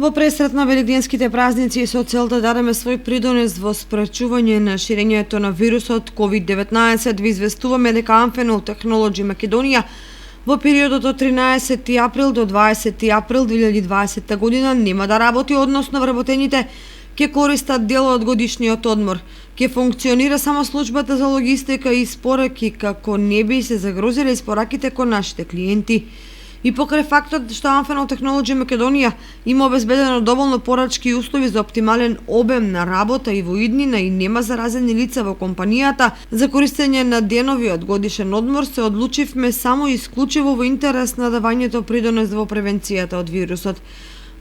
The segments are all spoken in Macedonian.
Во пресрет на велигденските празници и со цел да дадеме свој придонес во спречување на ширењето на вирусот COVID-19, ви известуваме дека Amphenol Technology Македонија во периодот од 13 април до 20 април 2020 година нема да работи, односно вработените ќе користат дел од годишниот одмор. Ќе функционира само службата за логистика и испораки, како не би се загрозиле испораките кон нашите клиенти. И покрај фактот што Amphenol Technology Македонија има обезбедено доволно порачки и услови за оптимален обем на работа и во иднина и нема заразени лица во компанијата, за користење на деновиот годишен одмор се одлучивме само и исклучиво во интерес на давањето придонес во превенцијата од вирусот.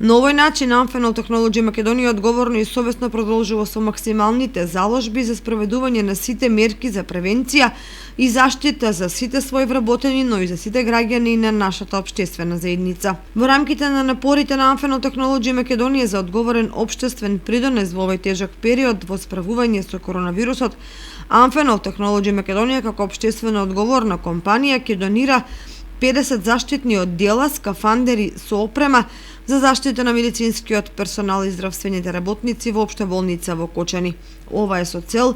На овој начин Amphenol Technology Македонија одговорно и совесно продолжува со максималните заложби за спроведување на сите мерки за превенција и заштита за сите своји вработени, но и за сите граѓани на нашата општествена заедница. Во рамките на напорите на Amphenol Technology Македонија за одговорен општествен придонес во овој тежок период во справување со коронавирусот, Amphenol Technology Македонија како општествено одговорна компанија ќе донира 50 заштитни оддела, скафандери со опрема за заштита на медицинскиот персонал и здравствените работници во Општа болница во Кочани. Ова е со цел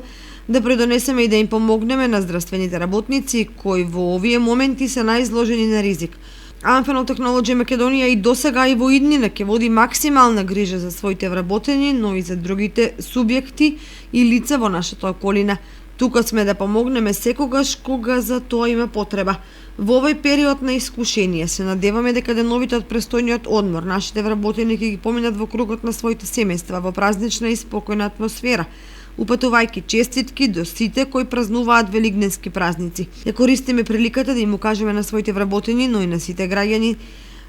да придонесеме и да им помогнеме на здравствените работници кои во овие моменти се најизложени на ризик. Amphenol Technology Македонија и досега и во иднина ќе води максимална грижа за своите вработени, но и за другите субјекти и лица во нашата околина. Тука сме да помогнеме секогаш кога за тоа има потреба. Во овој период на искушение се надеваме дека деновите од престојниот одмор нашите вработени ќе ги поминат во кругот на своите семејства во празнична и спокојна атмосфера, упатувајќи честитки до сите кои празнуваат велигденски празници. Ја користиме приликата да им укажеме на своите вработени, но и на сите граѓани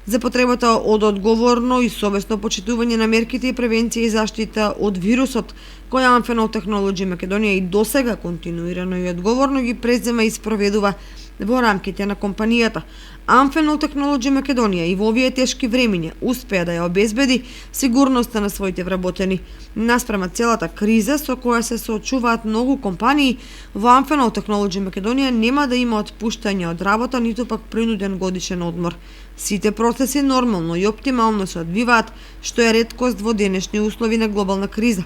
за потребата од одговорно и совесно почитување на мерките и превенција и заштита од вирусот, која Amphenol Technology Македонија и досега континуирано и одговорно ги презема и спроведува во рамките на компанијата. Amphenol Technology Македонија и во овие тешки времиња успеа да ја обезбеди сигурноста на своите вработени. Наспрема целата криза со која се соочуваат многу компании, во Amphenol Technology Македонија нема да има отпуштање од работа, ниту пак принуден годишен одмор. Сите процеси нормално и оптимално се одвиваат, што е реткост во денешни услови на глобална криза.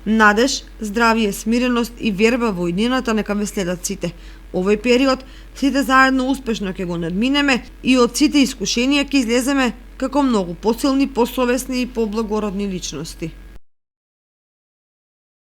Надеж, здравје, смиреност и верба во иднината нека ве следат сите. Овој период сите заедно успешно ќе го надминеме и од сите искушенија ќе излеземе како многу посилни, посовесни и поблагородни личности.